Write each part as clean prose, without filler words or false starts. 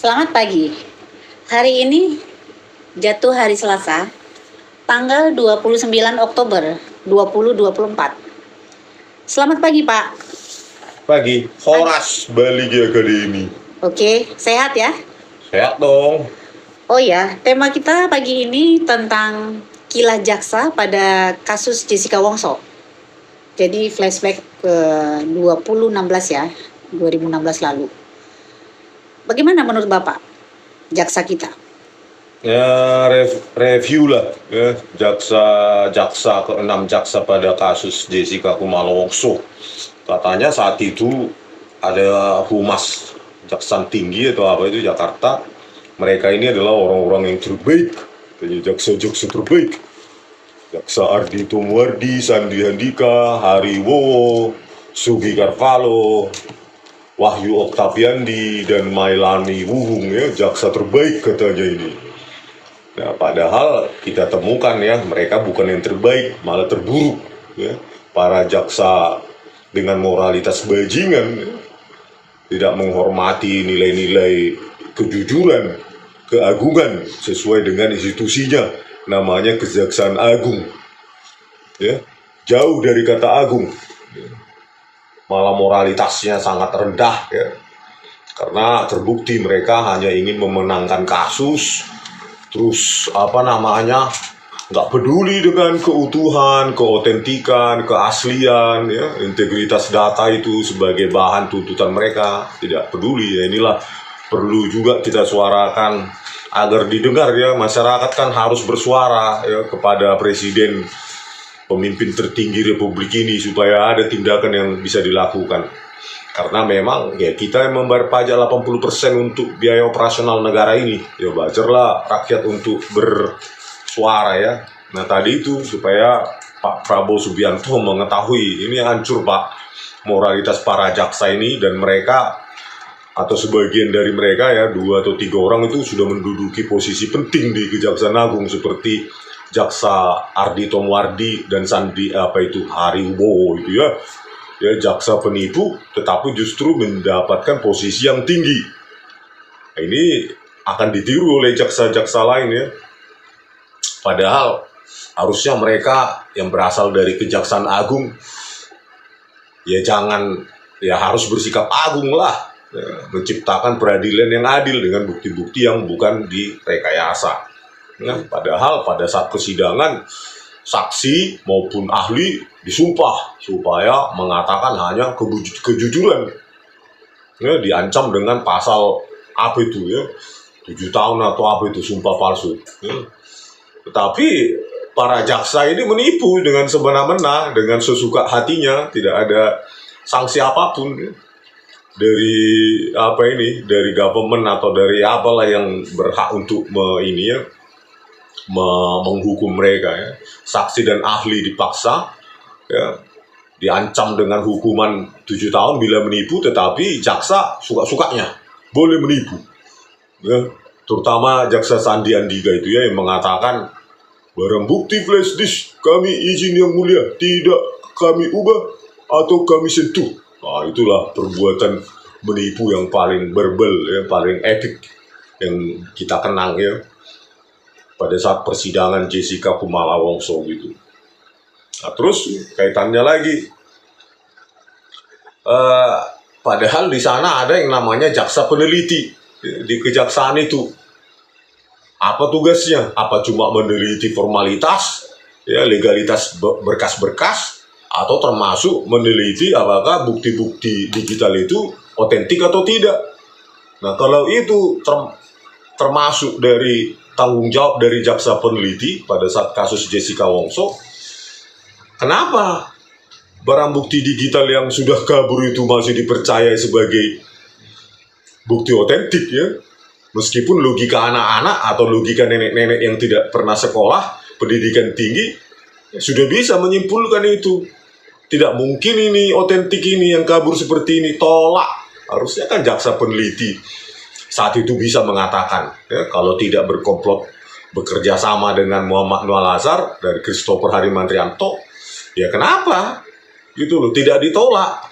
Selamat pagi. Hari ini jatuh hari Selasa, tanggal 29 Oktober 2024. Selamat pagi, Pak. Pagi, Horas balik ya Akademi. Oke, sehat ya? Sehat dong. Oh ya, tema kita pagi ini tentang kilah jaksa pada kasus Jessica Wongso. Jadi flashback ke 2016 ya, 2016 lalu. Bagaimana menurut Bapak, jaksa kita? Ya review lah ya jaksa ke-6 jaksa pada kasus Jessica Kumala Wongso. Katanya saat itu ada humas Jaksa Tinggi atau apa itu Jakarta. Mereka ini adalah orang-orang yang terbaik, jaksa-jaksa terbaik. Jaksa Ardhito Muardi, Sandi Handika, Hari Wowo, Sugi Carvalho, Wahyu Oktaviandi dan Mailani Wuhung ya, jaksa terbaik katanya ini. Nah, padahal kita temukan ya, mereka bukan yang terbaik, malah terburuk ya. Para jaksa dengan moralitas bajingan ya, tidak menghormati nilai-nilai kejujuran, keagungan sesuai dengan institusinya, namanya Kejaksaan Agung. Ya, jauh dari kata agung. Malah moralitasnya sangat rendah ya, karena terbukti mereka hanya ingin memenangkan kasus, terus nggak peduli dengan keutuhan, keotentikan, keaslian ya, integritas data itu sebagai bahan tuntutan mereka, tidak peduli ya. Inilah perlu juga kita suarakan agar didengar ya. Masyarakat kan harus bersuara ya kepada presiden, pemimpin tertinggi republik ini, supaya ada tindakan yang bisa dilakukan. Karena memang ya kita yang membayar pajak 80% untuk biaya operasional negara ini. Ya wajarlah rakyat untuk bersuara ya. Nah tadi itu supaya Pak Prabowo Subianto mengetahui ini hancur Pak moralitas para jaksa ini, dan mereka atau sebagian dari mereka ya 2 atau 3 orang itu sudah menduduki posisi penting di Kejaksaan Agung, seperti Jaksa Ardhito Muardi dan Hari Wowo itu ya. Ya, jaksa penipu tetapi justru mendapatkan posisi yang tinggi. Nah, ini akan ditiru oleh jaksa-jaksa lain ya. Padahal harusnya mereka yang berasal dari Kejaksaan Agung ya harus bersikap agung lah ya, menciptakan peradilan yang adil dengan bukti-bukti yang bukan direkayasa. Nah, padahal pada saat persidangan saksi maupun ahli disumpah supaya mengatakan hanya kejujuran ya, diancam dengan pasal apa itu ya, 7 tahun atau apa itu, sumpah palsu ya. Tetapi para jaksa ini menipu dengan semena-mena, dengan sesuka hatinya, tidak ada sanksi apapun ya, dari government atau dari apalah yang berhak untuk menghukum mereka ya. Saksi dan ahli dipaksa ya, diancam dengan hukuman 7 tahun bila menipu, tetapi jaksa suka-sukanya boleh menipu ya. Terutama jaksa Sandi Handika itu ya, yang mengatakan barang bukti flash disk kami izin yang mulia tidak kami ubah atau kami sentuh. Nah, itulah perbuatan menipu yang paling verbal ya, paling epic yang kita kenang ya pada saat persidangan Jessica Kumala Wongso gitu. Nah, terus kaitannya lagi, padahal di sana ada yang namanya jaksa peneliti di kejaksaan itu. Apa tugasnya? Apa cuma meneliti formalitas, ya legalitas berkas-berkas, atau termasuk meneliti apakah bukti-bukti digital itu otentik atau tidak? Nah, kalau itu termasuk dari tanggung jawab dari jaksa peneliti pada saat kasus Jessica Wongso, kenapa barang bukti digital yang sudah kabur itu masih dipercaya sebagai bukti otentik ya? Meskipun logika anak-anak atau logika nenek-nenek yang tidak pernah sekolah pendidikan tinggi sudah bisa menyimpulkan itu. Tidak mungkin ini otentik, ini yang kabur seperti ini, tolak. Harusnya kan jaksa peneliti saat itu bisa mengatakan ya, kalau tidak berkomplot bekerja sama dengan Muhammad Nur Al-Azhar dari Christopher Harimantrianto, ya kenapa gitu loh, tidak ditolak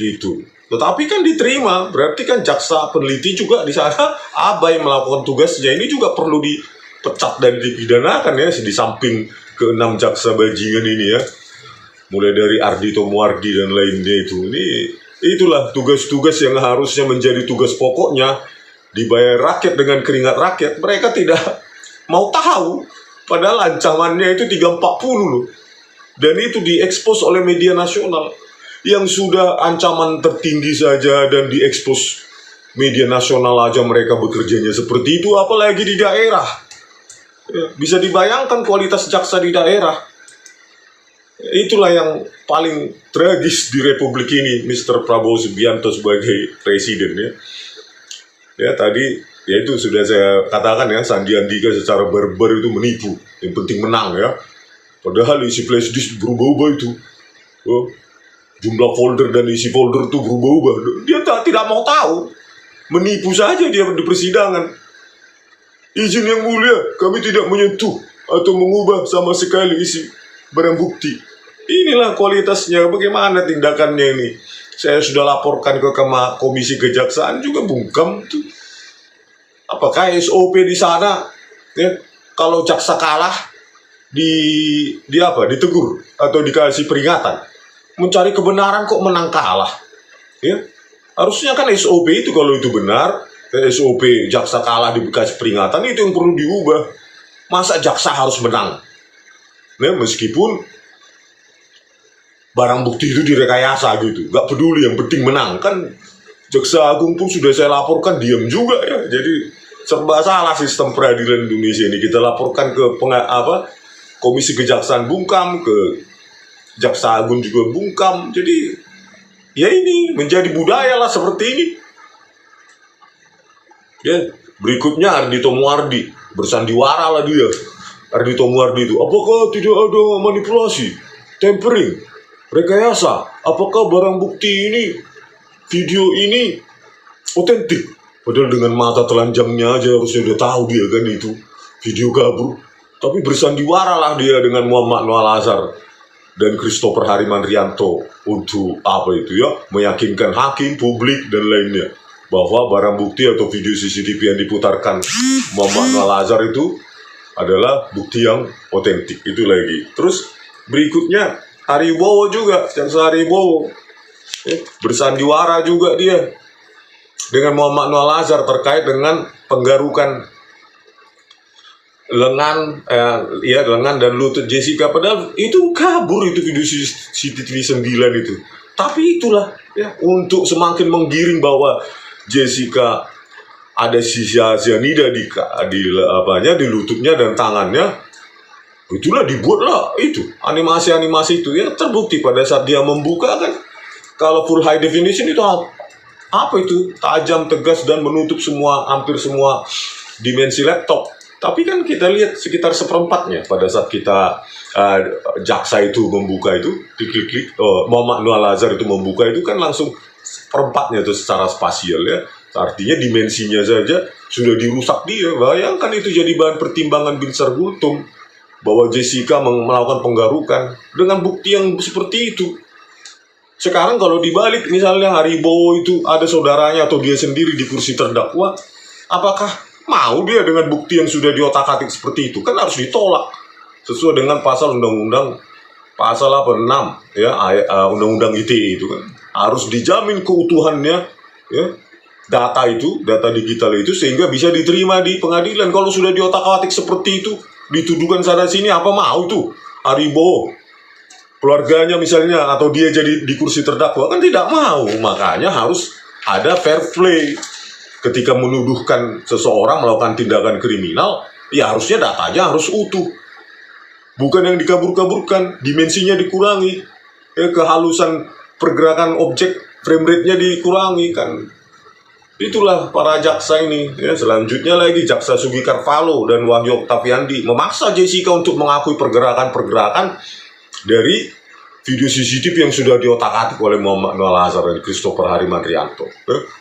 gitu Tetapi kan diterima, berarti kan jaksa peneliti juga di sana abai melakukan tugasnya. Ini juga perlu dipecat dan dipidanakan ya, di samping ke-6 jaksa bajingan ini ya. Mulai dari Ardhito Muardi dan lainnya itu. Itulah tugas-tugas yang harusnya menjadi tugas pokoknya, dibayar rakyat dengan keringat rakyat. Mereka tidak mau tahu, padahal ancamannya itu 340 loh. Dan itu diekspos oleh media nasional. Yang sudah ancaman tertinggi saja dan diekspos media nasional aja mereka bekerjanya seperti itu, apalagi di daerah. Ya, bisa dibayangkan kualitas jaksa di daerah. Itulah yang paling tragis di Republik ini, Mr. Prabowo Subianto sebagai presiden ya. Ya tadi, ya itu sudah saya katakan ya, Sandi Andika secara barbar itu menipu. Yang penting menang ya. Padahal isi flash disk berubah-ubah itu. Oh, jumlah folder dan isi folder itu berubah-ubah. Dia tidak mau tahu. Menipu saja dia di persidangan. Izin yang mulia, kami tidak menyentuh atau mengubah sama sekali isi barang bukti. Inilah kualitasnya, bagaimana tindakannya ini. Saya sudah laporkan ke Komisi Kejaksaan juga bungkam tuh. Apakah SOP di sana ya, kalau jaksa kalah ditegur atau dikasih peringatan, mencari kebenaran kok menang kalah ya. Harusnya kan SOP itu kalau itu benar, SOP jaksa kalah dikasih peringatan, itu yang perlu diubah. Masa jaksa harus menang ya, meskipun barang bukti itu direkayasa gitu, gak peduli, yang penting menang. Kan Jaksa Agung pun sudah saya laporkan diam juga ya. Jadi serba salah sistem peradilan Indonesia ini. Kita laporkan ke Komisi Kejaksaan bungkam, ke Jaksa Agung juga bungkam. Jadi ya ini menjadi budaya lah seperti ini. Ya, berikutnya Ardhito Muardi, bersandiwara lah dia. Ardhito Muardi itu, apakah tidak ada manipulasi, tampering, rekayasa? Apakah barang bukti ini, video ini otentik? Padahal dengan mata telanjangnya aja harusnya udah tahu dia kan itu video kabur. Tapi bersandiwara lah dia dengan Muhammad Noah Lazar dan Christopher Harimanrianto untuk meyakinkan hakim, publik dan lainnya bahwa barang bukti atau video CCTV yang diputarkan Muhammad Noah Lazar itu adalah bukti yang otentik. Itu lagi. Terus berikutnya Haribowo juga, Jaksa Haribowo bersandiwara juga dia dengan Muhammad Noah Lazar terkait dengan penggarukan lengan dan lutut Jessica. Padahal itu kabur itu video CCTV 9 itu. Tapi itulah ya, untuk semakin menggiring bahwa Jessica ada sisa cyanida di lututnya dan tangannya. Itulah dibuatlah itu animasi itu ya, terbukti pada saat dia membuka kan, kalau full high definition itu apa itu, tajam, tegas dan menutup hampir semua dimensi laptop. Tapi kan kita lihat sekitar seperempatnya pada saat kita jaksa itu membuka itu, klik Muhammad Noah Lazar itu membuka itu kan langsung seperempatnya itu secara spasial ya. Artinya dimensinya saja sudah dirusak dia. Bayangkan itu jadi bahan pertimbangan Bin Sargultum bahwa Jessica melakukan penggarukan dengan bukti yang seperti itu. Sekarang kalau dibalik, misalnya Haribowo itu ada saudaranya atau dia sendiri di kursi terdakwa, apakah mau dia dengan bukti yang sudah diotak-atik seperti itu? Kan harus ditolak sesuai dengan pasal undang-undang pasal 86 ya, undang-undang ITE itu kan harus dijamin keutuhannya ya, data digital itu sehingga bisa diterima di pengadilan. Kalau sudah diotak-atik seperti itu, dituduhkan sana sini, apa mau tuh Haribowo, keluarganya misalnya, atau dia jadi di kursi terdakwa? Kan tidak mau. Makanya harus ada fair play. Ketika menuduhkan seseorang melakukan tindakan kriminal, ya harusnya datanya harus utuh, bukan yang dikabur-kaburkan, dimensinya dikurangi, kehalusan pergerakan objek, frame rate-nya dikurangi kan. Itulah para jaksa ini ya. Selanjutnya lagi Jaksa Sugi Carvalho dan Wahyu Oktaviandi memaksa Jessica untuk mengakui pergerakan-pergerakan dari video CCTV yang sudah diotak-atik oleh Muhammad Noah Lazar dan Christopher Harimanrianto.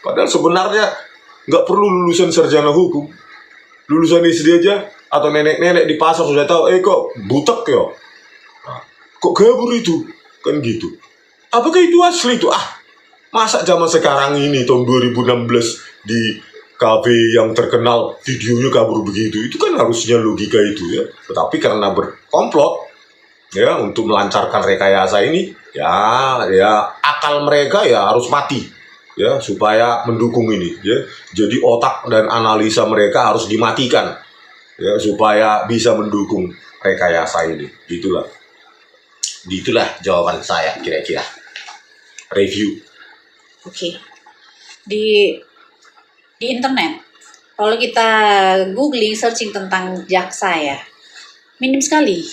Padahal sebenarnya nggak perlu lulusan sarjana hukum, lulusan SD aja atau nenek-nenek di pasar sudah tahu, kok butek ya, kok kabur itu, kan gitu. Apakah itu asli itu? Masa zaman sekarang ini tahun 2016 di kafe yang terkenal videonya kabur begitu, itu kan harusnya logika itu ya. Tetapi karena berkomplot ya untuk melancarkan rekayasa ini, ya akal mereka ya harus mati ya supaya mendukung ini ya. Jadi otak dan analisa mereka harus dimatikan ya supaya bisa mendukung rekayasa ini. Itulah jawaban saya kira-kira. Review. Oke. Di internet, kalau kita googling searching tentang jaksa ya, minim sekali.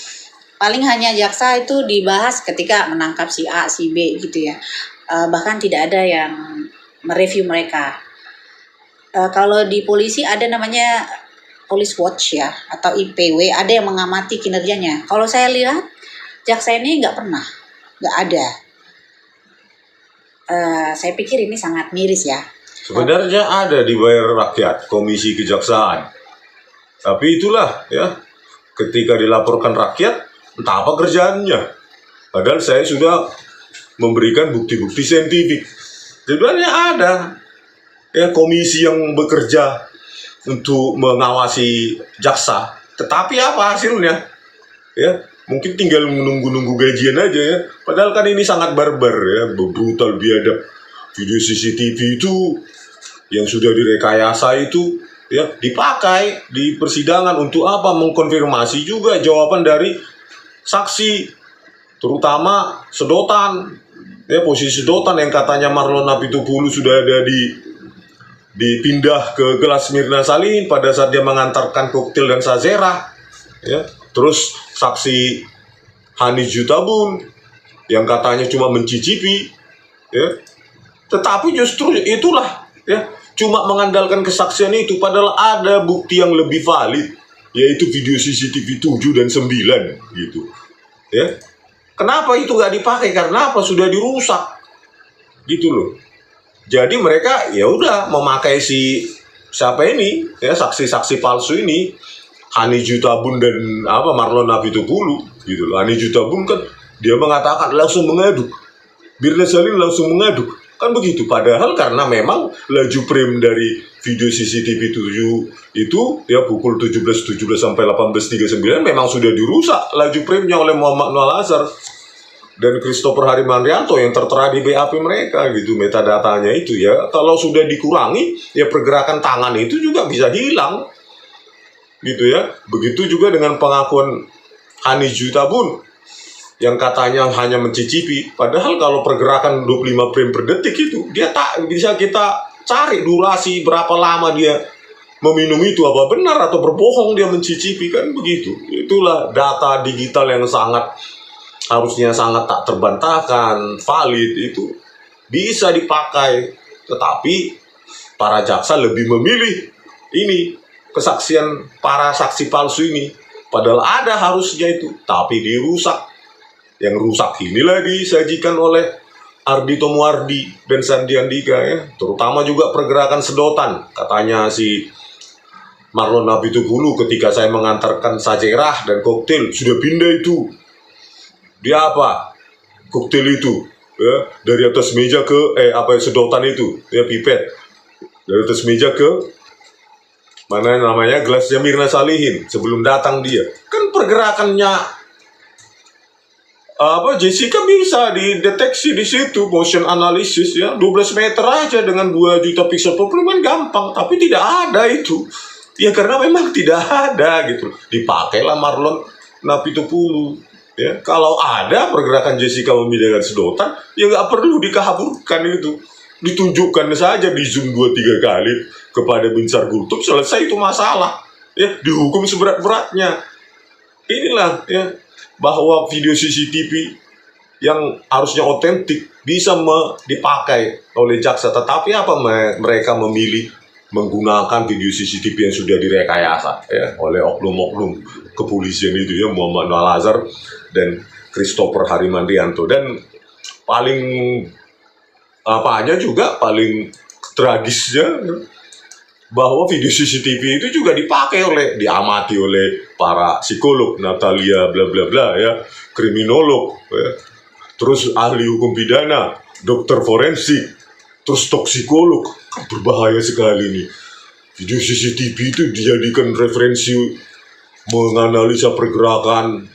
Paling hanya jaksa itu dibahas ketika menangkap si A, si B gitu ya. Bahkan tidak ada yang mereview mereka. Kalau di polisi ada namanya Police Watch ya, atau IPW, ada yang mengamati kinerjanya. Kalau saya lihat, jaksa ini nggak ada. Saya pikir ini sangat miris ya. Sebenarnya ada dibayar rakyat, komisi kejaksaan. Tapi itulah ya, ketika dilaporkan rakyat, entah apa kerjaannya. Padahal saya sudah memberikan bukti-bukti saintifik. Sebenarnya ada ya komisi yang bekerja untuk mengawasi jaksa. Tetapi apa hasilnya? Ya, mungkin tinggal menunggu-nunggu gajian aja ya. Padahal kan ini sangat barbar ya, brutal, biadab. Video CCTV itu yang sudah direkayasa itu ya dipakai di persidangan untuk apa? Mengkonfirmasi juga jawaban dari saksi, terutama sedotan. Ya, posisi sedotan yang katanya Marlon Napitupulu sudah ada dipindah ke gelas Mirna Salihin pada saat dia mengantarkan koktail dan sazera. Ya, terus saksi Hani Jutabun yang katanya cuma mencicipi, ya, tetapi justru itulah ya cuma mengandalkan kesaksian itu, padahal ada bukti yang lebih valid, yaitu video CCTV 7 dan 9 gitu. Ya. Kenapa itu nggak dipakai? Karena apa? Sudah dirusak. Gitu loh. Jadi mereka ya udah memakai siapa ini ya, saksi-saksi palsu ini, Hani Jutabun dan Marlon Napitupulu gitu loh. Hani Jutabun kan dia mengatakan langsung mengadu, Mirna Salihin langsung mengadu, kan begitu. Padahal karena memang laju frame dari video CCTV 7 itu ya pukul 17.17 sampai 18.39 memang sudah dirusak laju frame-nya oleh Muhammad Noel Azhar dan Christopher Harimanrianto yang tertera di BAP mereka gitu, metadatanya itu ya. Kalau sudah dikurangi ya pergerakan tangan itu juga bisa hilang gitu ya. Begitu juga dengan pengakuan Hani Jutabun yang katanya hanya mencicipi, padahal kalau pergerakan 25 frame per detik itu dia tak bisa kita cari durasi berapa lama dia meminum itu, apa benar atau berbohong dia mencicipi, kan begitu. Itulah data digital yang harusnya sangat tak terbantahkan, valid, itu bisa dipakai. Tetapi para jaksa lebih memilih ini kesaksian para saksi palsu ini, padahal ada harusnya itu, tapi dirusak. Yang rusak inilah disajikan oleh Ardhito Muardi dan Sandi Andika ya, terutama juga pergerakan sedotan. Katanya si Marlon Napitupulu ketika saya mengantarkan sajerah dan koktail sudah pindah itu. Dia koktail itu ya dari atas meja ke sedotan itu ya, pipet dari atas meja ke mana namanya gelasnya Mirna Salihin sebelum datang dia. Kan pergerakannya Jessica bisa dideteksi di situ, motion analysis ya, 12 meter aja dengan 2 juta pixel per frame kan gampang, tapi tidak ada itu. Ya karena memang tidak ada gitu. Dipakailah Marlon Napitupulu. Ya, kalau ada pergerakan Jessica memindahkan sedotan, ya nggak perlu dikaburkan itu. Ditunjukkan saja di zoom 2-3 kali kepada Binsar Gultub, selesai itu masalah. Ya, dihukum seberat-beratnya. Inilah ya, bahwa video CCTV yang harusnya otentik bisa dipakai oleh jaksa, tetapi mereka memilih menggunakan video CCTV yang sudah direkayasa ya oleh oknum-oknum kepolisian itu ya, Muhammad Noel Azhar dan Christopher Harimanrianto. Dan paling paling tragisnya ya, bahwa video CCTV itu juga diamati oleh para psikolog, Natalia bla bla bla ya, kriminolog ya, terus ahli hukum pidana, dokter forensik terus toksikolog, kan berbahaya sekali nih. Video CCTV itu dijadikan referensi menganalisa pergerakan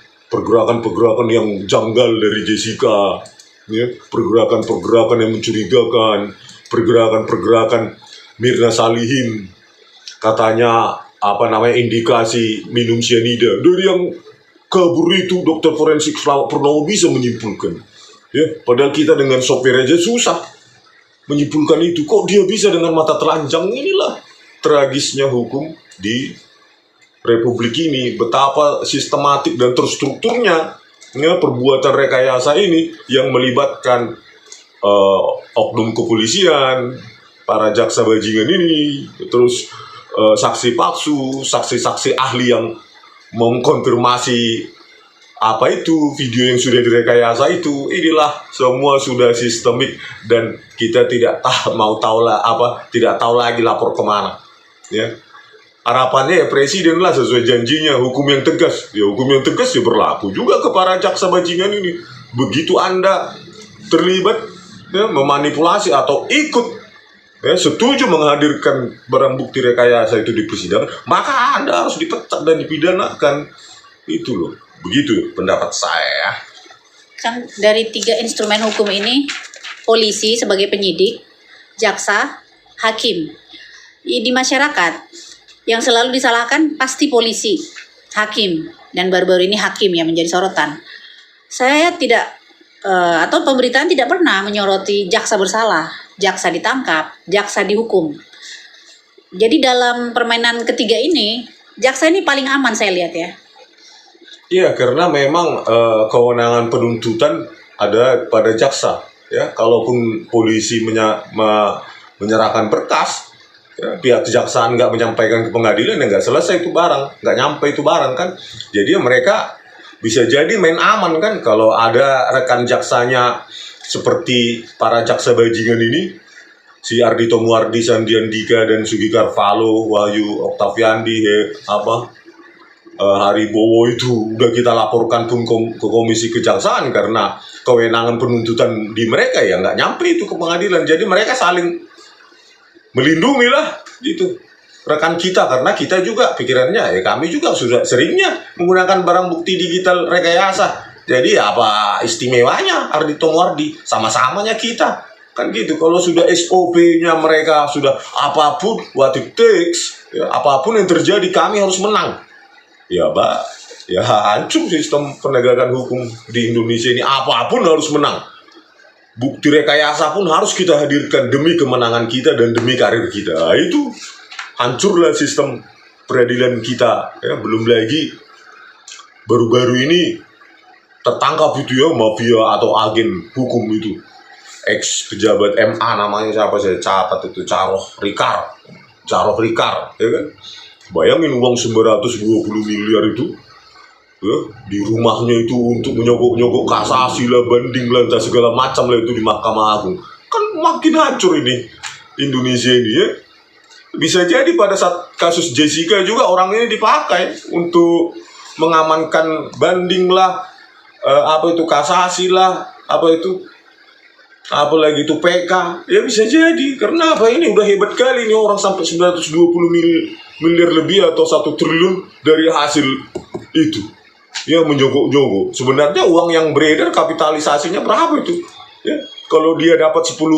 yang janggal dari Jessica, ya, pergerakan yang mencurigakan, pergerakan Mirna Salihin, katanya indikasi minum cyanida. Dari yang kabur itu dokter forensik Slamet Purnomo bisa menyimpulkan, ya, padahal kita dengan software aja susah menyimpulkan itu. Kok dia bisa dengan mata telanjang? Inilah tragisnya hukum di Republik ini, betapa sistematik dan terstrukturnya, ya, perbuatan rekayasa ini yang melibatkan oknum kepolisian, para jaksa bajingan ini, terus saksi palsu, saksi-saksi ahli yang mengkonfirmasi video yang sudah direkayasa itu. Inilah semua sudah sistemik dan kita tidak tahu lagi lapor kemana, ya. Harapannya ya presiden lah sesuai janjinya, hukum yang tegas. Ya hukum yang tegas ya berlaku juga ke para jaksa bajingan ini. Begitu Anda terlibat, ya, memanipulasi atau ikut, ya, setuju menghadirkan barang bukti rekayasa itu di persidangan, maka Anda harus dipecat dan dipidanakan. Itu loh, begitu pendapat saya. Kan dari 3 instrumen hukum ini, polisi sebagai penyidik, jaksa, hakim. Di masyarakat yang selalu disalahkan pasti polisi, hakim, dan baru-baru ini hakim yang menjadi sorotan. Saya tidak atau pemberitaan tidak pernah menyoroti jaksa bersalah, jaksa ditangkap, jaksa dihukum. Jadi dalam permainan ketiga ini, jaksa ini paling aman saya lihat, ya. Iya, karena memang kewenangan penuntutan ada pada jaksa, ya. Kalaupun polisi menyerahkan berkas, ya, pihak kejaksaan nggak menyampaikan ke pengadilan, ya nggak selesai itu barang, nggak nyampe itu barang kan. Jadi mereka bisa jadi main aman kan kalau ada rekan jaksanya seperti para jaksa bajingan ini, si Ardhito Muardi, Sandi Andika, dan Sugi Carvalho, Wahyu Oktaviandi, Haribowo itu udah kita laporkan pun ke komisi kejaksaan karena kewenangan penuntutan di mereka ya nggak nyampe itu ke pengadilan. Jadi mereka saling melindungi lah gitu rekan kita, karena kita juga pikirannya, ya kami juga sudah seringnya menggunakan barang bukti digital rekayasa. Jadi apa istimewanya Ardhito Muardi, sama-samanya kita kan gitu. Kalau sudah SOP-nya mereka sudah apapun what it takes, ya, apapun yang terjadi kami harus menang. Ya hancur sistem penegakan hukum di Indonesia ini, apapun harus menang. Bukti rekayasa pun harus kita hadirkan demi kemenangan kita dan demi karir kita. Nah, itu hancurlah sistem peradilan kita, ya. Belum lagi baru-baru ini tertangkap itu, ya, mafia atau agen hukum itu, ex pejabat MA, namanya siapa saya catat itu, Caroh Rikar, ya kan. Bayangin uang 920 miliar itu, ya, di rumahnya itu untuk menyogok-nyogok kasasi lah, banding lah, dan segala macam lah itu di Mahkamah Agung. Kan makin hancur ini Indonesia ini, ya. Bisa jadi pada saat kasus Jessica juga orang ini dipakai untuk mengamankan banding lah, kasasi lah, apalagi itu PK. Ya bisa jadi, karena ini udah hebat kali ini orang sampai 920 miliar lebih atau 1 triliun dari hasil itu, ya, menyogok-nyogok. Sebenarnya uang yang beredar kapitalisasinya berapa itu, ya? Kalau dia dapat 10%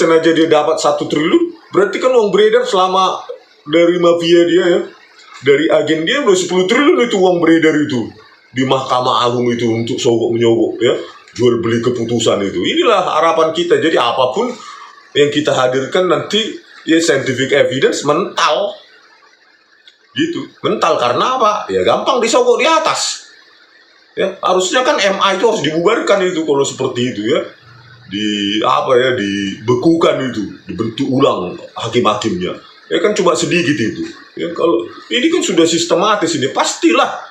aja dia dapat 1 triliun, berarti kan uang beredar selama dari mafia dia, ya, dari agen dia udah 10 triliun itu uang beredar itu di Mahkamah Agung itu untuk sogok-menyogok, ya, jual beli keputusan itu. Inilah harapan kita. Jadi apapun yang kita hadirkan nanti, ya, scientific evidence mental gitu. Mental karena apa? Ya gampang disogok di atas. Ya, harusnya kan MA itu harus dibubarkan itu kalau seperti itu, ya. Dibekukan itu, dibentuk ulang hakim-hakimnya. Ya kan cuma sedikit itu. Ya kalau ini kan sudah sistematis ini, pastilah,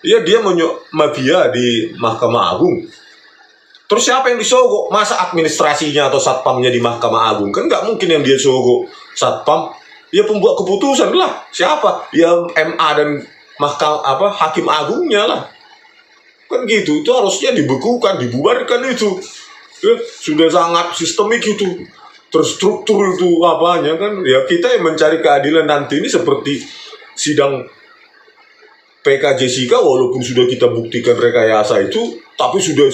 ya, dia mafia di Mahkamah Agung. Terus siapa yang disogok? Masa administrasinya atau satpamnya di Mahkamah Agung? Kan nggak mungkin yang dia sogok satpam. Ya pembuat keputusan lah. Siapa? Ya MA dan Hakim Agungnya lah. Kan gitu. Itu harusnya dibekukan, dibubarkan itu. Ya, sudah sangat sistemik itu, terstruktur itu apanya kan. Ya kita yang mencari keadilan nanti ini seperti sidang PK Jessica, walaupun sudah kita buktikan rekayasa itu, tapi sudah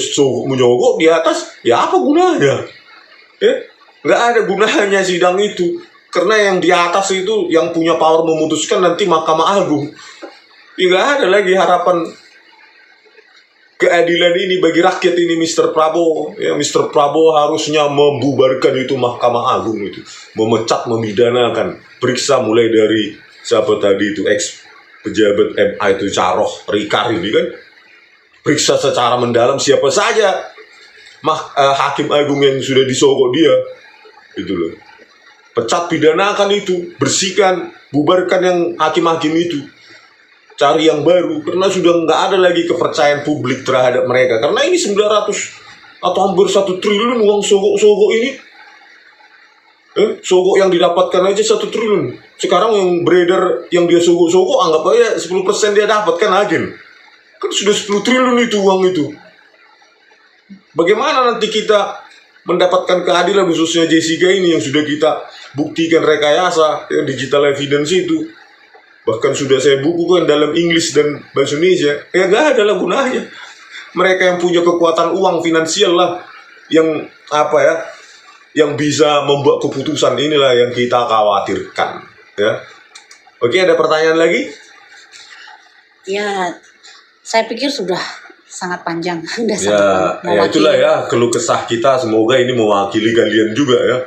menyogok di atas, ya apa gunanya? Ya, nggak ada gunanya sidang itu, karena yang di atas itu yang punya power memutuskan nanti Mahkamah Agung. Ya, nggak ada lagi harapan keadilan ini bagi rakyat ini, Mr. Prabowo. Ya, Mr. Prabowo harusnya membubarkan itu Mahkamah Agung itu, memecat, memidanakan, periksa mulai dari siapa tadi itu ex pejabat MA itu Caroh Rikar ini kan, periksa secara mendalam siapa saja hakim agung yang sudah disogok dia, itu loh. Pecat, pidanakan itu, bersihkan, bubarkan yang hakim-hakim itu, cari yang baru, karena sudah nggak ada lagi kepercayaan publik terhadap mereka. Karena ini 900 atau hampir 1 triliun uang sogok-sogok ini. Sogok yang didapatkan aja 1 triliun. Sekarang yang beredar yang dia sogok-sogok, anggap aja 10% dia dapatkan agen. Kan sudah 10 triliun itu uang itu. Bagaimana nanti kita mendapatkan keadilan khususnya Jessica ini yang sudah kita buktikan rekayasa, yang digital evidence itu. Bahkan sudah saya bukukan dalam Inggris dan bahasa Indonesia. Ya gak ada lah gunanya. Mereka yang punya kekuatan uang finansial lah, yang apa ya, yang bisa membuat keputusan, inilah yang kita khawatirkan, ya. Oke, ada pertanyaan lagi? Ya, saya pikir sudah sangat panjang. Sudah Ya, sangat ya itulah ya keluh kesah kita. Semoga ini mewakili kalian juga ya.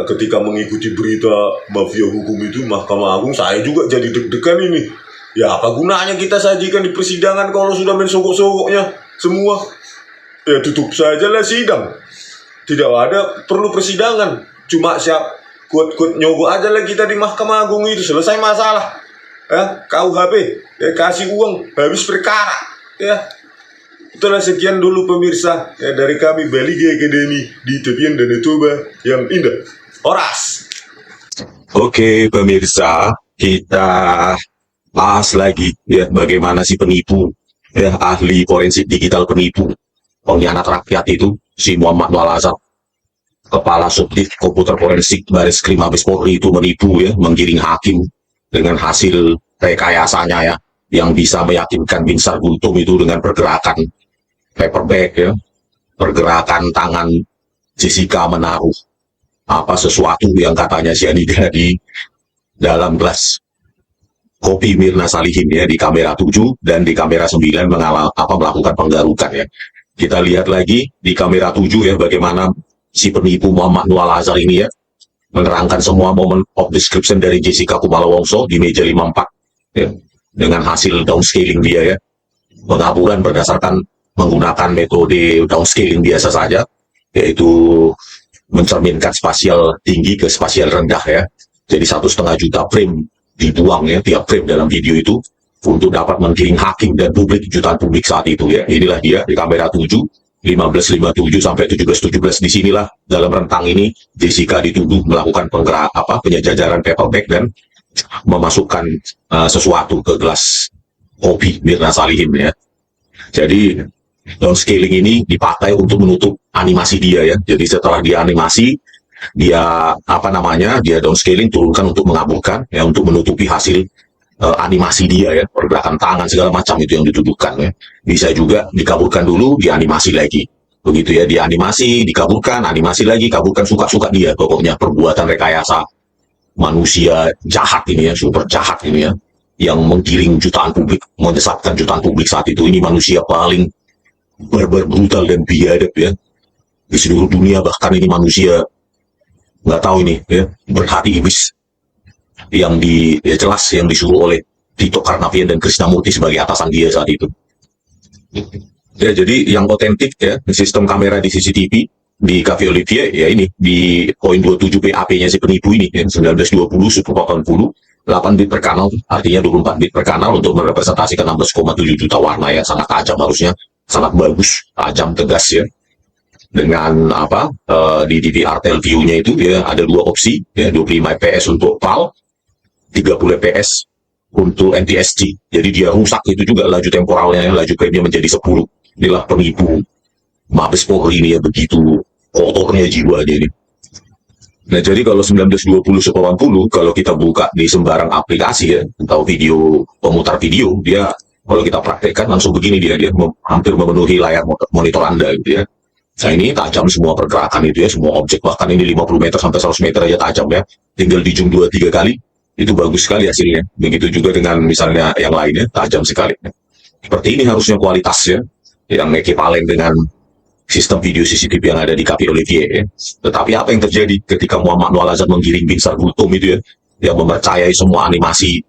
Ketika mengikuti berita mafia hukum itu Mahkamah Agung, saya juga jadi deg-degan ini. Ya apa gunanya kita sajikan di persidangan kalau sudah main sogok-sogoknya semua? Ya tutup saja lah sidang. Tidak ada perlu persidangan, cuma siap kuat-kuat nyogok aja lah kita di Mahkamah Agung itu, selesai masalah. Ya, KUHP, ya, kasih uang, habis perkara. Ya, itulah sekian dulu pemirsa ya, dari kami Balige Academy di tepian Danau Toba yang indah. Horas. Oke pemirsa, kita bahas lagi ya bagaimana si penipu, ya ahli forensik digital penipu, pengkhianat rakyat itu, si Muhammad Nual Azhar, kepala subdit komputer forensik Baris Krim Mabes Polri itu menipu ya, menggiring hakim dengan hasil rekayasanya ya, yang bisa meyakinkan Binsar Gultom itu dengan pergerakan paperback ya, pergerakan tangan Jessica menaruh apa sesuatu yang katanya cyanida di dalam gelas kopi Mirna Salihin ya, di kamera 7 dan di kamera 9 melakukan penggarukan ya. Kita lihat lagi di kamera 7 ya, bagaimana si penipu Muhammad Nual Azhar ini ya menerangkan semua momen of description dari Jessica Kumala Wongso di meja 54 ya, dengan hasil downscaling dia ya, pengaburan berdasarkan menggunakan metode downscaling biasa saja, yaitu mencerminkan spasial tinggi ke spasial rendah ya. Jadi 1,5 juta frame dibuang ya, tiap frame dalam video itu untuk dapat menggiring hakim dan publik, jutaan publik saat itu ya. Inilah dia di kamera 7, 15.57 sampai 17.17. Disinilah dalam rentang ini Jessica dituduh melakukan penjajaran paperback dan memasukkan sesuatu ke gelas kopi Mirna Salihin ya. Jadi downscaling ini dipakai untuk menutup animasi dia ya. Jadi setelah dia animasi, dia dia downscaling, turunkan untuk mengaburkan ya, untuk menutupi hasil animasi dia ya, pergerakan tangan segala macam itu yang dituduhkan ya. Bisa juga dikaburkan dulu, dianimasi lagi, begitu ya, dianimasi, dikaburkan, animasi lagi, kaburkan, suka-suka dia. Pokoknya perbuatan rekayasa manusia jahat ini ya, super jahat ini ya, yang menggiring jutaan publik, menyesatkan jutaan publik saat itu. Ini manusia paling barbar, brutal dan biadab ya di seluruh dunia. Bahkan ini manusia nggak tahu ini ya, berhati iblis yang jelas yang disuruh oleh Tito Karnavian dan Krishnamurti sebagai atasan dia saat itu. Ya, jadi yang otentik ya, sistem kamera di CCTV di Cafe Olivier ya, ini di poin 27 PAP-nya si penipu ini ya, 1920 180 8 bit per kanal, artinya 24 bit per kanal untuk merepresentasikan 16,7 juta warna ya, sangat tajam, harusnya sangat bagus, tajam, tegas ya. Dengan di DVR tel view-nya itu ya ada 2 opsi ya, 25 fps untuk PAL, 30 fps untuk NTSC. Jadi dia rusak itu juga laju temporalnya, laju frame-nya menjadi 10. Inilah penipu Mabes Polri ini ya begitu kotornya jiwanya ini. Nah, jadi kalau 1920-80, kalau kita buka di sembarang aplikasi ya, atau video, pemutar video, dia kalau kita praktekkan langsung begini dia hampir memenuhi layar monitor Anda gitu ya. Nah, ini tajam semua pergerakan itu ya, semua objek, bahkan ini 50 meter sampai 100 meter aja tajam ya. Tinggal di zoom 2-3 kali, itu bagus sekali hasilnya. Begitu juga dengan misalnya yang lainnya, tajam sekali. Seperti ini harusnya kualitasnya, yang ekivalen dengan sistem video CCTV yang ada di KP Olivier ya. Tetapi apa yang terjadi ketika Muhammad Noel Azhar menggiring Bin Sargultom itu ya, yang mempercayai semua animasi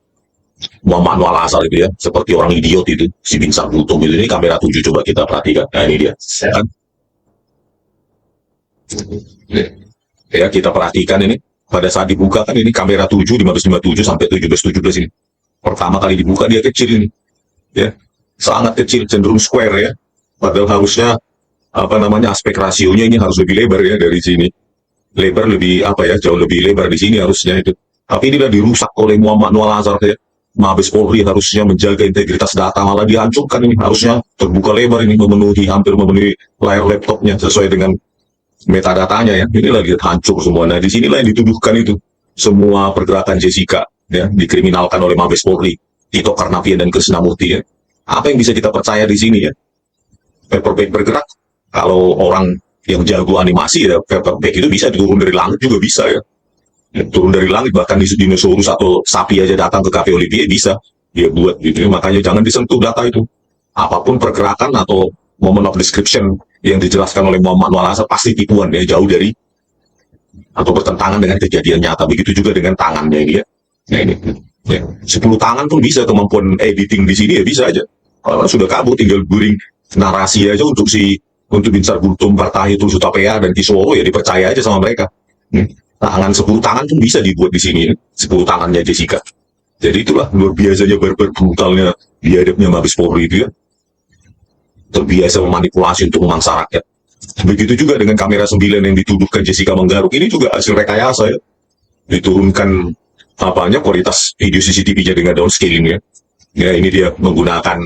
Muhammad Noel Azhar itu ya, seperti orang idiot itu, si Bin Sargultom itu. Ini kamera 7 coba kita perhatikan. Nah, ini dia. Kan? Ya, kita perhatikan ini. Pada saat dibuka kan ini kamera 7, 1557 sampai 1717 ini. Pertama kali dibuka dia kecil ini. Ya, sangat kecil, cenderung square ya. Padahal harusnya aspek rasionya ini harus lebih lebar ya dari sini. Lebar lebih jauh lebih lebar di sini harusnya itu. Tapi inilah dirusak oleh Muhammad Noel Azhar ya. Mabes Polri harusnya menjaga integritas data, malah dihancurkan ini. Harusnya terbuka lebar ini, hampir memenuhi layar laptopnya sesuai dengan metadatanya ya. Ini lagi hancur semua. Nah, di sinilah yang dituduhkan itu. Semua pergerakan Jessica ya dikriminalkan oleh Mabes Polri, Tito Karnavian dan Krisnamurti ya. Apa yang bisa kita percaya di sini ya? Paperback bergerak. Kalau orang yang jago animasi ya, paperback itu bisa turun dari langit juga bisa ya. Turun dari langit, bahkan di dinosaurus atau sapi aja datang ke Cafe Olivier bisa dia buat gitu. Makanya jangan disentuh data itu. Apapun pergerakan atau moment of description yang dijelaskan oleh Muhammad Noel Azhar pasti tipuan ya, jauh dari atau bertentangan dengan kejadian nyata. Begitu juga dengan tangannya ini ya. Nah, ini ya. 10 tangan pun bisa, kemampuan editing di sini ya bisa aja. Kalau sudah kabur tinggal guring narasi aja untuk Bin Sargultom, Partahi, Tulsutapea, dan Kisworo ya dipercaya aja sama mereka. Tangan 10 tangan pun bisa dibuat di sini, 10 tangannya Jessica. Jadi itulah luar biasanya barbar brutalnya biadabnya Mabes Polri itu ya. Terbiasa memanipulasi untuk memangsa rakyat. Begitu juga dengan kamera 9 yang dituduhkan Jessica menggaruk, ini juga hasil rekayasa ya. Diturunkan kualitas video CCTV-nya dengan downscaling ya. Ya, ini dia menggunakan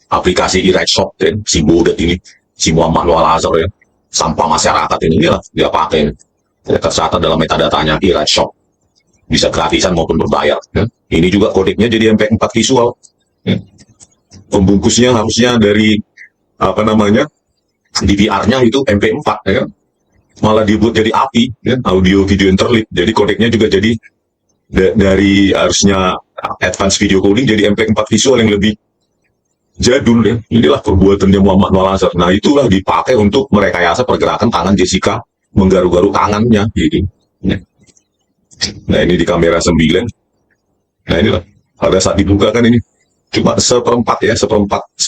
aplikasi iRightShot ya, si bodat ini, si Muhammad Noel Azhar ya, sampah masyarakat ini lah dia pakai. Tercatat dalam metadatanya iRightShot, bisa gratisan maupun berbayar ya. Ini juga kodeknya jadi MP4 visual ya. Pembungkusnya harusnya dari DVR-nya itu MP4 ya, malah dibuat jadi API ya, audio video interleave. Jadi kodeknya juga jadi dari harusnya advance video coding jadi MP4 visual yang lebih jadul ya. Inilah perbuatannya Muhammad Noel Azhar. Nah, itulah dipakai untuk merekayasa pergerakan tangan Jessica menggaruk-garuk tangannya gitu. Nah, ini di kamera 9. Nah, inilah pada saat dibuka kan ini cuma seperempat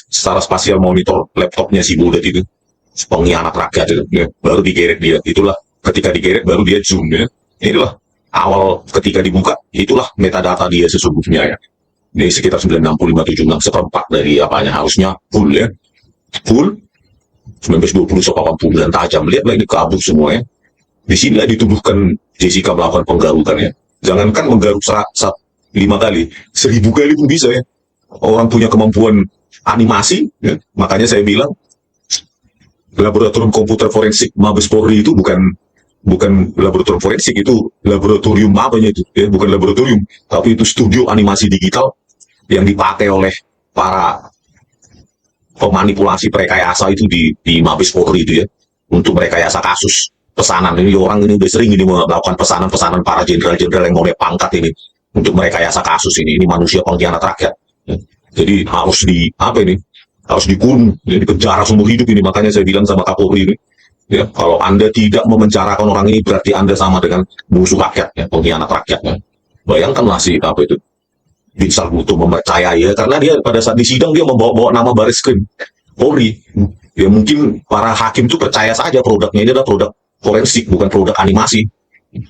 secara spasial monitor laptopnya si bodat itu, pengkhianat rakyat itu ya. Baru digeret dia, itulah ketika digeret baru dia zoom ya. Inilah awal ketika dibuka, itulah metadata dia sesungguhnya ya. Ini sekitar 96576, seperempat dari harusnya full ya, full 1920-80 tajam. Lihatlah ini kabur semua ya. Di sinilah dituduhkan Jessica melakukan penggarukan ya. Jangankan menggaruk 5 kali, 1000 kali pun bisa ya. Orang punya kemampuan animasi ya. Makanya saya bilang laboratorium komputer forensik Mabes Polri itu bukan laboratorium forensik, itu laboratorium itu ya, bukan laboratorium, tapi itu studio animasi digital yang dipakai oleh para pemanipulasi perekayasa itu di Mabes Polri itu ya, untuk merekayasa kasus pesanan. Ini orang ini udah sering ini melakukan pesanan-pesanan para jenderal-jenderal yang oleh pangkat ini untuk merekayasa kasus ini manusia pengkhianat rakyat ya. Jadi harus dikurung ya, dipenjara seumur hidup ini. Makanya saya bilang sama Kapolri ini ya, kalau Anda tidak memenjarakan orang ini berarti Anda sama dengan musuh rakyat ya, pengkhianat rakyat ya. Bayangkanlah Bin Sargultom mempercayai ya, karena dia pada saat di sidang dia membawa nama Bareskrim Polri ya. Mungkin para hakim itu percaya saja produknya ini adalah produk forensik, bukan produk animasi.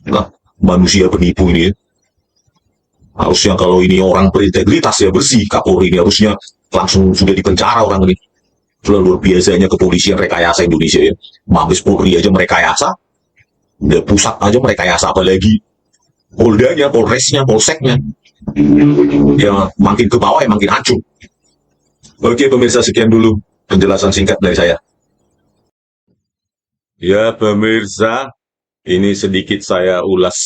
Nah, manusia penipu ini ya. Harusnya kalau ini orang berintegritas ya, bersih, Kapolri ini harusnya langsung sudah dipenjara orang ini. Luar biasanya kepolisian rekayasa Indonesia ya. Mabes Polri aja merekayasa, udah pusat aja merekayasa, apalagi Poldanya, Polresnya, Polseknya ya, makin ke bawah ya makin hancur. Oke pemirsa, sekian dulu penjelasan singkat dari saya. Ya, pemirsa, ini sedikit saya ulas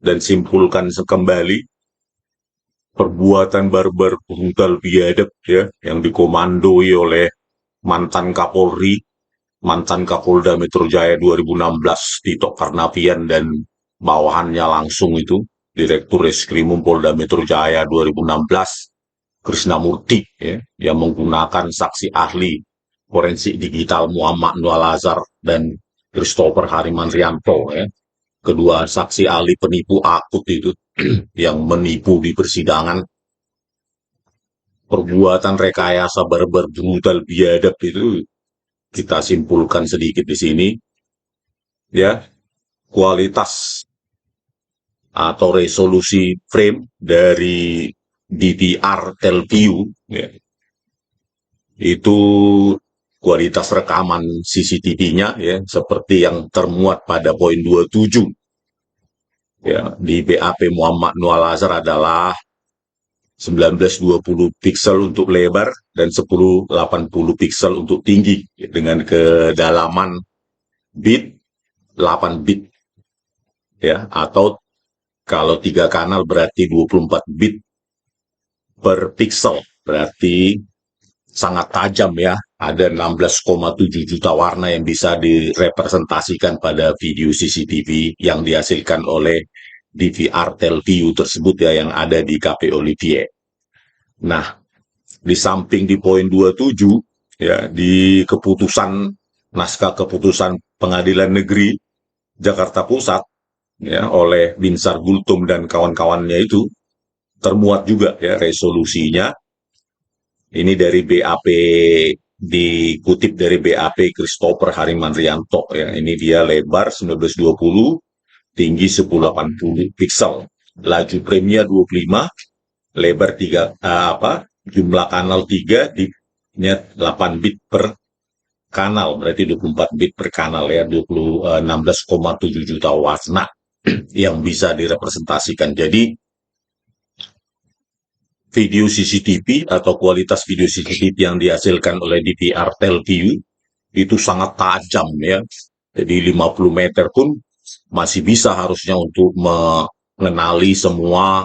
dan simpulkan kembali perbuatan barbar brutal biadab ya yang dikomandoi oleh mantan Kapolri, mantan Kapolda Metro Jaya 2016 Tito Karnavian dan bawahannya langsung itu Direktur Reskrimum Polda Metro Jaya 2016 Krisnamurti ya, yang menggunakan saksi ahli forensik digital Muhammad Nual Azhar dan Christopher Harimantrianto ya. Kedua saksi ahli penipu akut itu yang menipu di persidangan, perbuatan rekayasa barbar brutal biadab itu kita simpulkan sedikit di sini ya. Kualitas atau resolusi frame dari DVR Telview ya, itu kualitas rekaman CCTV-nya ya seperti yang termuat pada poin 27 ya di BAP Muhammad Nual Azhar adalah 1920 piksel untuk lebar dan 1080 piksel untuk tinggi dengan kedalaman bit 8 bit ya, atau kalau 3 kanal berarti 24 bit per pixel, berarti sangat tajam ya. Ada 16,7 juta warna yang bisa direpresentasikan pada video CCTV yang dihasilkan oleh DVR Telview tersebut ya yang ada di KP Olivier. Nah, di samping di poin 27 ya di keputusan naskah keputusan Pengadilan Negeri Jakarta Pusat ya oleh Binsar Gultum dan kawan-kawannya itu termuat juga ya resolusinya. Ini dari BAP, dikutip dari BAP Christopher Harimantrianto ya. Ini dia lebar 1920, tinggi 1080 piksel. Laju premia 25, lebar 3 jumlah kanal 3 di 8 bit per kanal, berarti 24 bit per kanal ya, 16,7 juta warna yang bisa direpresentasikan. Jadi video CCTV atau kualitas video CCTV yang dihasilkan oleh DVR Telview itu sangat tajam ya. Jadi 50 meter pun masih bisa harusnya untuk mengenali semua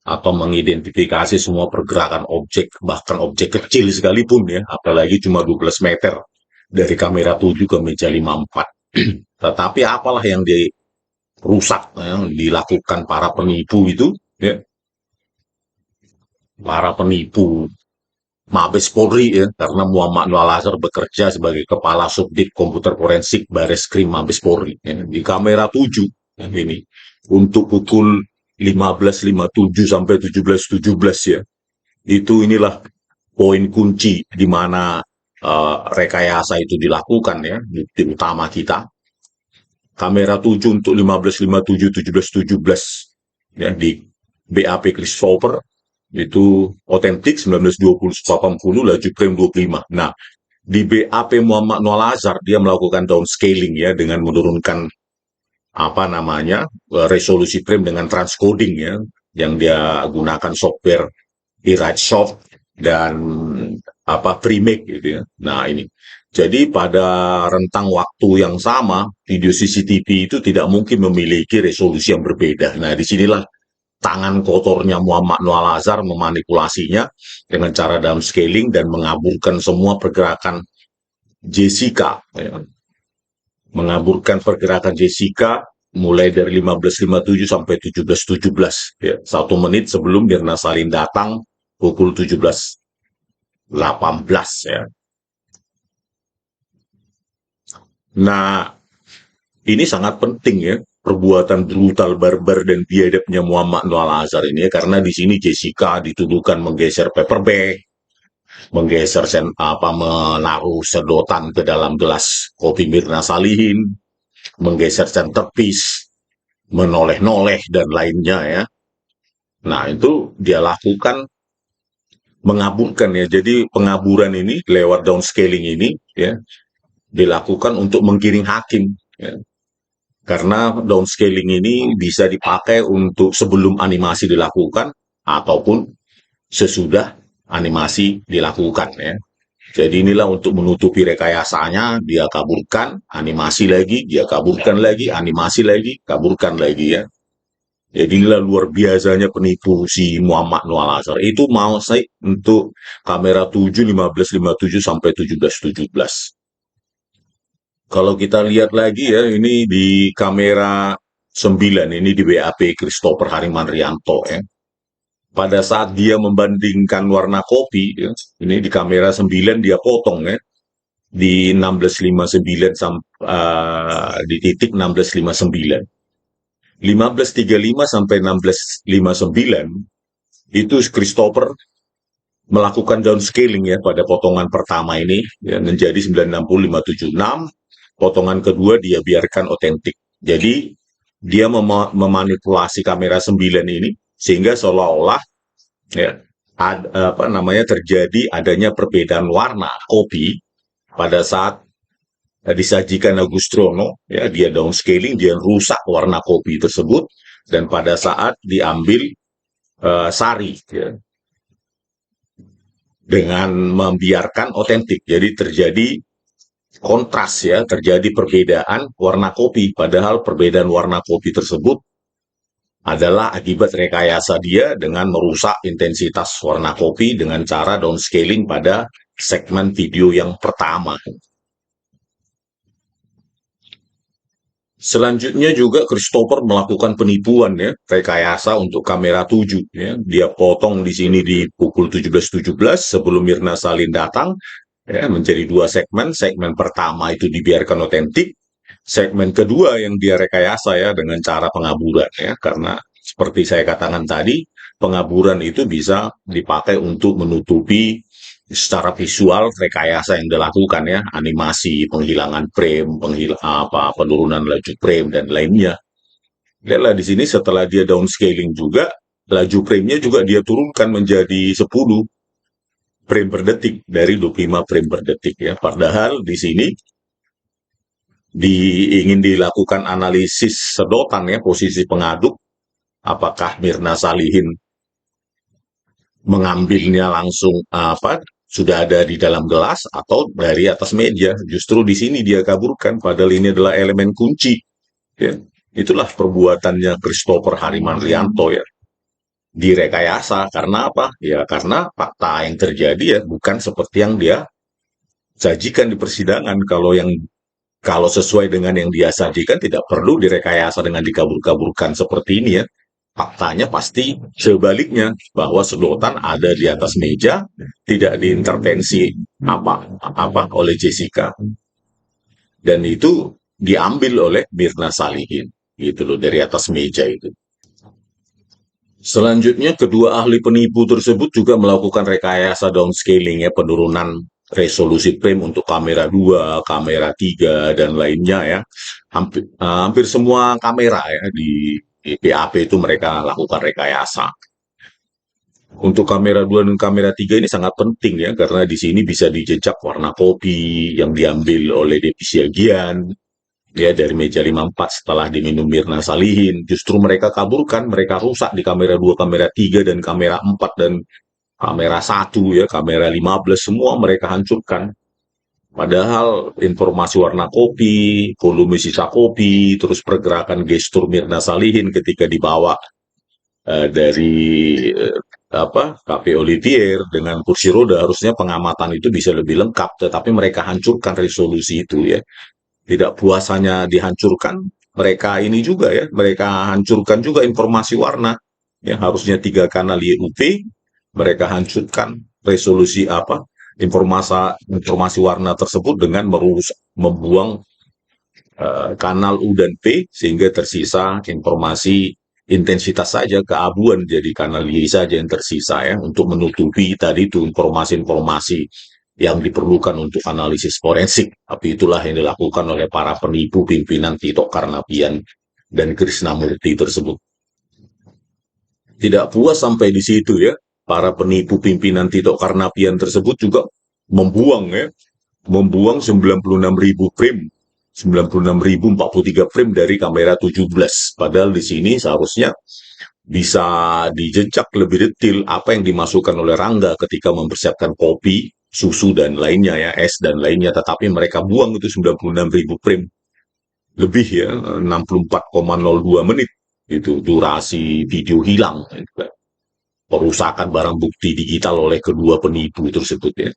atau mengidentifikasi semua pergerakan objek, bahkan objek kecil sekalipun ya, apalagi cuma 12 meter dari kamera 7 ke meja 54. Tetapi apalah yang dirusak, yang dilakukan para penipu itu ya, para penipu Mabes Polri ya, karena Muhammad Nual Azhar bekerja sebagai Kepala Subdit Komputer Forensik Bareskrim Mabes Polri ya, di kamera 7 ya, ini untuk pukul 15.57 sampai 17.17 ya. Itu inilah poin kunci di mana rekayasa itu dilakukan ya, bukti utama kita. Kamera 7 untuk 15.57 17.17 ya di BAP Christopher itu otentik 1920-80 laju frame 25. Nah, di BAP Muhammad Nual Azhar dia melakukan downscaling ya dengan menurunkan resolusi frame dengan transcoding ya yang dia gunakan software iRightSoft dan FreeMake gitu ya. Nah, ini. Jadi pada rentang waktu yang sama, video CCTV itu tidak mungkin memiliki resolusi yang berbeda. Nah, disinilah tangan kotornya Muhammad Nual Azhar memanipulasinya dengan cara downscaling dan mengaburkan semua pergerakan Jessica. Ya. Mengaburkan pergerakan Jessica mulai dari 15.57 sampai 17.17. Ya. 1 menit sebelum Mirna Salim datang pukul 17.18 ya. Nah, ini sangat penting ya, perbuatan brutal, barbar, dan biadabnya Muhammad Nual Azhar ini ya, karena di sini Jessica dituduhkan menggeser paper bag, menggeser menaruh sedotan ke dalam gelas kopi Mirna Salihin, menggeser centerpiece, menoleh-noleh, dan lainnya ya. Nah, itu dia lakukan mengaburkan ya, jadi pengaburan ini lewat downscaling ini ya, dilakukan untuk menggiring hakim ya. Karena downscaling ini bisa dipakai untuk sebelum animasi dilakukan ataupun sesudah animasi dilakukan ya. Jadi inilah untuk menutupi rekayasanya, dia kaburkan, animasi lagi, dia kaburkan lagi, animasi lagi, kaburkan lagi ya. Jadi inilah luar biasanya penipu si Muhammad Noah Lazar. Itu mau saya untuk kamera 7, 15, 57 sampai 17, 17. Kalau kita lihat lagi ya, ini di kamera 9, ini di WAP Christopher Harimanrianto ya. Pada saat dia membandingkan warna kopi, ya, ini di kamera 9 dia potong ya, di 1659 di titik 1659. 1535 sampai 1659 itu Christopher melakukan downscaling ya pada potongan pertama ini ya, menjadi 960 576. Potongan kedua dia biarkan otentik. Jadi dia memanipulasi kamera 9 ini sehingga seolah-olah ya terjadi adanya perbedaan warna kopi pada saat disajikan Agustrono ya, dia downscaling, dia rusak warna kopi tersebut, dan pada saat diambil sari ya, dengan membiarkan otentik, jadi terjadi kontras ya, terjadi perbedaan warna kopi, padahal perbedaan warna kopi tersebut adalah akibat rekayasa dia dengan merusak intensitas warna kopi dengan cara downscaling pada segmen video yang pertama. Selanjutnya juga Christopher melakukan penipuan ya, rekayasa untuk kamera 7 ya. Dia potong di sini di pukul 17.17 sebelum Mirna Salin datang ya, menjadi dua segmen. Segmen pertama itu dibiarkan otentik, segmen kedua yang dia rekayasa ya dengan cara pengaburan ya, karena seperti saya katakan tadi, pengaburan itu bisa dipakai untuk menutupi secara visual rekayasa yang dilakukan ya, animasi, penghilangan frame, penurunan laju frame dan lainnya. Lihatlah di sini setelah dia downscaling juga, laju frame-nya juga dia turunkan menjadi 10 frame per detik dari 25 frame per detik ya. Padahal di sini ingin dilakukan analisis sedotan ya, posisi pengaduk, apakah Mirna Salihin mengambilnya langsung sudah ada di dalam gelas atau dari atas meja. Justru di sini dia kaburkan, padahal ini adalah elemen kunci. Ya. Itulah perbuatannya Christopher Harimanrianto ya. Direkayasa karena apa? Ya karena fakta yang terjadi ya bukan seperti yang dia sajikan di persidangan. Kalau sesuai dengan yang dia sajikan tidak perlu direkayasa dengan dikabur-kaburkan seperti ini ya. Faktanya pasti sebaliknya, bahwa sedotan ada di atas meja, tidak diintervensi apa oleh Jessica, dan itu diambil oleh Mirna Salihin, gitu loh, dari atas meja itu. Selanjutnya, kedua ahli penipu tersebut juga melakukan rekayasa downscaling ya, penurunan resolusi frame untuk kamera 2, kamera 3, dan lainnya ya. Hampir semua kamera ya di PAP itu mereka lakukan rekayasa. Untuk kamera 2 dan kamera 3 ini sangat penting ya, karena di sini bisa dijejak warna kopi yang diambil oleh Devi Siagian ya dari meja 54 setelah diminum Mirna Salihin. Justru mereka kaburkan, mereka rusak di kamera 2, kamera 3, dan kamera 4 dan kamera 1 ya, kamera 15 semua mereka hancurkan. Padahal informasi warna kopi, volume sisa kopi, terus pergerakan gestur Mirna Salihin ketika dibawa dari Cafe Olivier dengan kursi roda, harusnya pengamatan itu bisa lebih lengkap, tetapi mereka hancurkan resolusi itu ya. Tidak puas hanya dihancurkan, mereka ini juga ya, mereka hancurkan juga informasi warna yang harusnya 3 kanal YUV, mereka hancurkan resolusi informasi warna tersebut dengan membuang kanal U dan P sehingga tersisa informasi intensitas saja, keabuan, jadi kanal Y saja yang tersisa ya, untuk menutupi tadi itu informasi-informasi yang diperlukan untuk analisis forensik. Tapi itulah yang dilakukan oleh para penipu pimpinan Tito Karnavian dan Krishnamurti tersebut. Tidak puas sampai di situ ya, para penipu pimpinan Tito Karnavian tersebut juga membuang 96.000 frame, 96.043 frame dari kamera 17. Padahal di sini seharusnya bisa dijejak lebih detail apa yang dimasukkan oleh Rangga ketika mempersiapkan kopi susu dan lainnya ya, es dan lainnya, tetapi mereka buang itu 96.000 frame lebih ya, 64,02 menit itu durasi video hilang. Perusakan barang bukti digital oleh kedua penipu tersebut ya.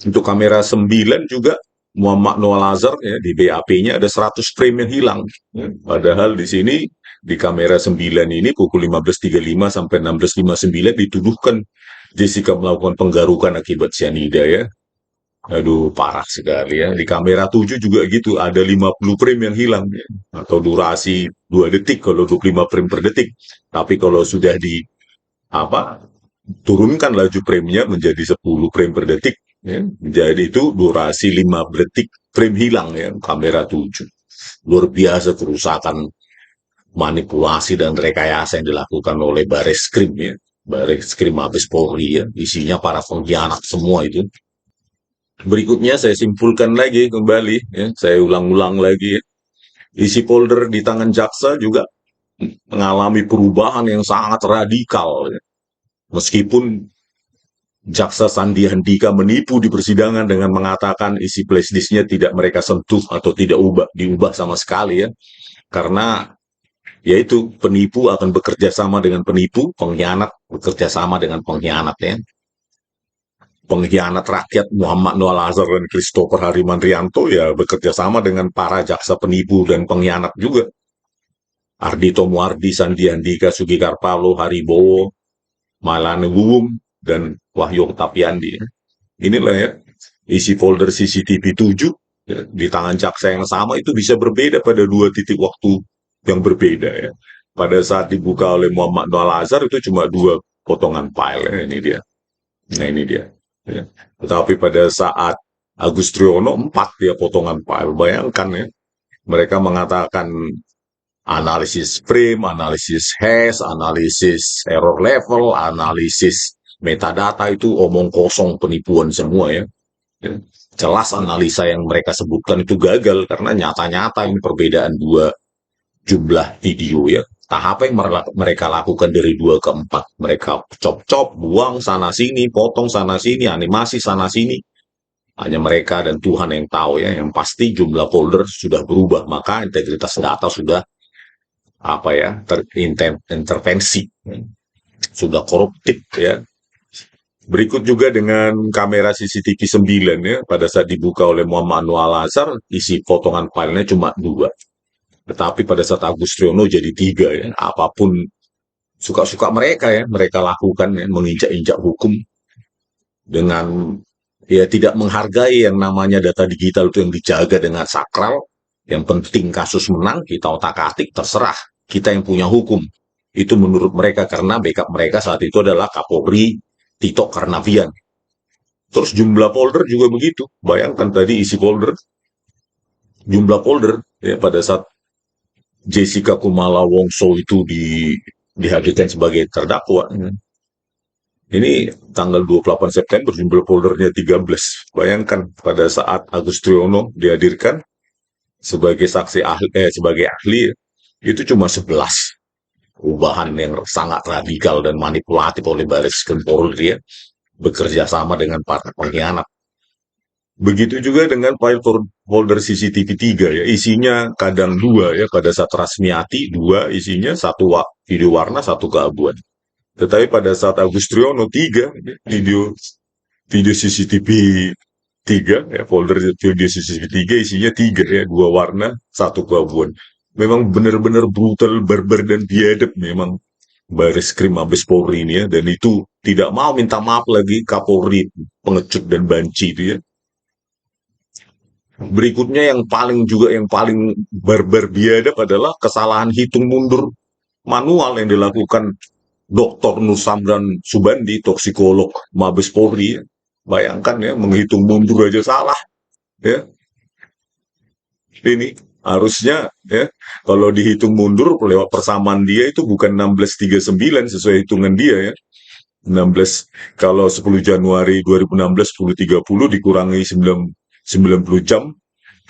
Untuk kamera 9 juga Muhammad Noah Lazar ya, di BAP-nya ada 100 frame yang hilang. Ya. Padahal di sini di kamera 9 ini pukul 15.35 sampai 16.59 dituduhkan Jessica melakukan penggarukan akibat cyanida ya. Aduh, parah sekali ya. Di kamera 7 juga gitu, ada 50 frame yang hilang ya. Atau durasi 2 detik kalau 25 frame per detik. Tapi kalau sudah di apa turunkan laju frame-nya menjadi 10 frame per detik ya. Jadi itu durasi 5 detik frame hilang ya, kamera 7. Luar biasa kerusakan, manipulasi dan rekayasa yang dilakukan oleh Bareskrim ya. Bareskrim Mabes Polri ya, isinya para pengkhianat semua itu. Berikutnya saya simpulkan lagi kembali ya, saya ulang-ulang lagi ya. Isi folder di tangan jaksa juga mengalami perubahan yang sangat radikal ya. Meskipun Jaksa Sandi Handika menipu di persidangan dengan mengatakan isi flash disk-nya tidak mereka sentuh atau tidak diubah sama sekali ya. Karena yaitu penipu akan bekerja sama dengan penipu, pengkhianat bekerja sama dengan pengkhianat ya. Pengkhianat rakyat Muhammad Noah Lazar dan Christopher Harimandrianto ya bekerja sama dengan para jaksa penipu dan pengkhianat juga. Ardhito Muardi, Sandi Handika, Sugi Karpalo, Haribowo, Malane Wuwum, dan Wahyu Tapiandi. Inilah ya, isi folder CCTV 7 ya, di tangan jaksa yang sama itu bisa berbeda pada 2 titik waktu yang berbeda ya. Pada saat dibuka oleh Muhammad Noah Lazar itu cuma 2 potongan file ya, ini dia. Nah ini dia. Ya. Tetapi pada saat Agus Triyono 4 dia potongan file. Bayangkan ya, mereka mengatakan analisis frame, analisis hash, analisis error level, analisis metadata itu omong kosong penipuan semua ya. Jelas analisa yang mereka sebutkan itu gagal karena nyata-nyata ini perbedaan 2 jumlah video ya. Tahap yang mereka lakukan dari 2 ke 4. Mereka cop-cop, buang sana sini, potong sana sini, animasi sana sini. Hanya mereka dan Tuhan yang tahu ya. Yang pasti jumlah folder sudah berubah, maka integritas data sudah terintervensi, sudah koruptif ya. Berikut juga dengan kamera CCTV 9 ya, pada saat dibuka oleh Muhammad Noah Lazar, isi potongan filenya cuma 2. Tetapi pada saat Agus Triyono jadi 3 ya. Apapun suka-suka mereka ya, mereka lakukan ya, menginjak-injak hukum dengan ya tidak menghargai yang namanya data digital itu yang dijaga dengan sakral. Yang penting kasus menang, kita otak-atik, terserah. Kita yang punya hukum. Itu menurut mereka karena backup mereka saat itu adalah Kapolri Tito Karnavian. Terus jumlah folder juga begitu. Bayangkan tadi isi folder. Jumlah folder ya pada saat Jessica Kumala Wongso itu dihadirkan sebagai terdakwa. Ini tanggal 28 September jumlah foldernya 13. Bayangkan pada saat Agus Triyono dihadirkan sebagai saksi ahli, sebagai ahli itu cuma 11. Perubahan yang sangat radikal dan manipulatif oleh Bareskrim Polri ya, bekerja sama dengan para pengkhianat. Begitu juga dengan file folder CCTV 3 ya, isinya kadang 2 ya, pada saat Rasmiati 2 isinya, 1 video warna, 1 keabuan. Tetapi pada saat Agus Triyono 3 video CCTV 3 ya, folder video CCTV 3 isinya 3 ya, 2 warna, 1 keabuan. Memang benar-benar brutal, barbar dan biadab memang Bareskrim Mabes Polri ini ya, dan itu tidak mau minta maaf lagi Kapolri pengecut dan banci itu ya. Berikutnya yang paling barbar biadab adalah kesalahan hitung mundur manual yang dilakukan Dr. Nursamran Subandi, toksikolog Mabes Polri ya. Bayangkan ya, menghitung mundur aja salah ya. Ini harusnya ya, kalau dihitung mundur lewat persamaan dia itu bukan 16.39 sesuai hitungan dia ya. 16 kalau 10 Januari 2016 10.30 dikurangi 90 jam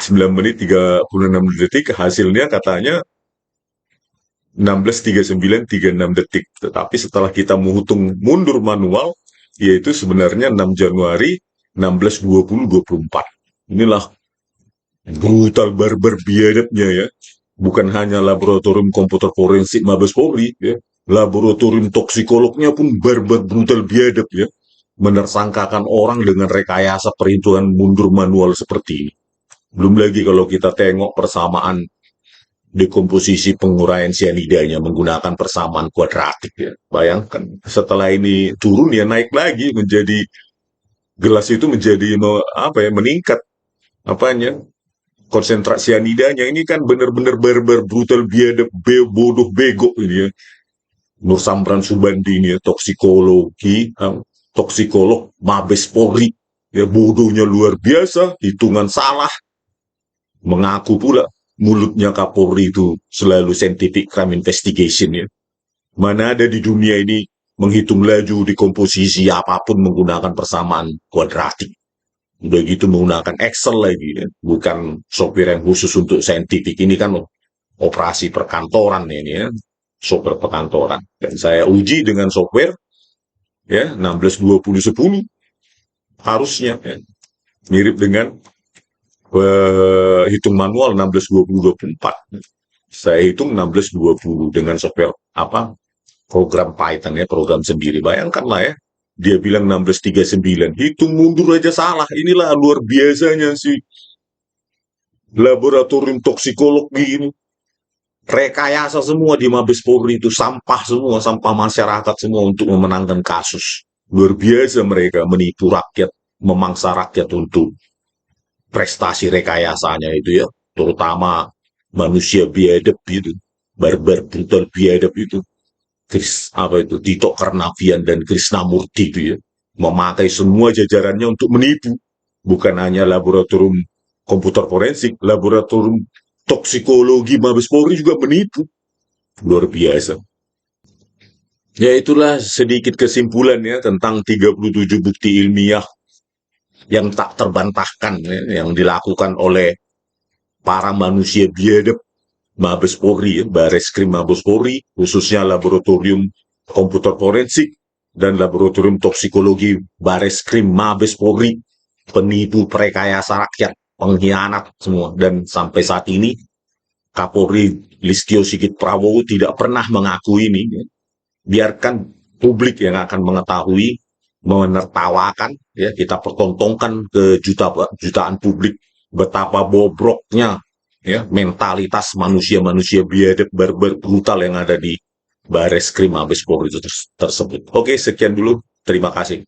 9 menit 36 detik, hasilnya katanya 16.3936 detik. Tetapi setelah kita menghitung mundur manual, yaitu sebenarnya 6 Januari 16, 20, 24. Inilah brutal barbar biadabnya ya. Bukan hanya laboratorium komputer forensik Mabes Polri ya. Laboratorium toksikolognya pun barbar brutal biadab ya. Menersangkakan orang dengan rekayasa perhitungan mundur manual seperti ini. Belum lagi kalau kita tengok persamaan dekomposisi penguraian sianidanya menggunakan persamaan kuadratik ya. Bayangkan setelah ini turun ya naik lagi menjadi gelas itu menjadi meningkat apanya konsentrasi sianidanya. Ini kan benar-benar barbar brutal biadab bodoh bego ini ya. Nur Samran Subandi ini ya, toksikolog Mabes Polri ya, bodohnya luar biasa, hitungan salah, mengaku pula mulutnya Kapolri itu selalu scientific crime investigation ya. Mana ada di dunia ini menghitung laju di komposisi apapun menggunakan persamaan kuadratik. Udah gitu menggunakan Excel lagi ya. Bukan software yang khusus untuk saintifik. Ini kan operasi perkantoran ini ya. Software perkantoran. Dan saya uji dengan software ya 16 20 10 harusnya ya. Mirip dengan hitung manual 16 20 24. Saya hitung 16 20 dengan software program Python ya, program sendiri. Bayangkanlah ya, dia bilang 1639, hitung mundur aja salah. Inilah luar biasanya sih laboratorium toksikologi ini. Rekayasa semua di Mabes Polri itu, sampah semua, sampah masyarakat semua untuk memenangkan kasus. Luar biasa mereka menipu rakyat, memangsa rakyat untuk prestasi rekayasanya itu ya, terutama manusia biadab itu, barbar brutal biadab itu. Tito Karnavian dan Krisnamurti itu ya, memakai semua jajarannya untuk menipu. Bukan hanya laboratorium komputer forensik, laboratorium toksikologi Mabes Polri juga menipu. Luar biasa. Ya itulah sedikit kesimpulan ya tentang 37 bukti ilmiah yang tak terbantahkan ya, yang dilakukan oleh para manusia biadab Mabes Polri, ya, Bareskrim Mabes Polri, khususnya laboratorium komputer forensik dan laboratorium toksikologi Bareskrim Mabes Polri, penipu perekayasa rakyat, pengkhianat semua. Dan sampai saat ini Kapolri Listio Sigit Prabowo tidak pernah mengakui ini. Ya. Biarkan publik yang akan mengetahui, menertawakan, ya kita pertontonkan ke jutaan publik betapa bobroknya ya mentalitas manusia-manusia biadab barbar brutal yang ada di Bareskrim Mabes Polri itu tersebut. Oke, sekian dulu. Terima kasih.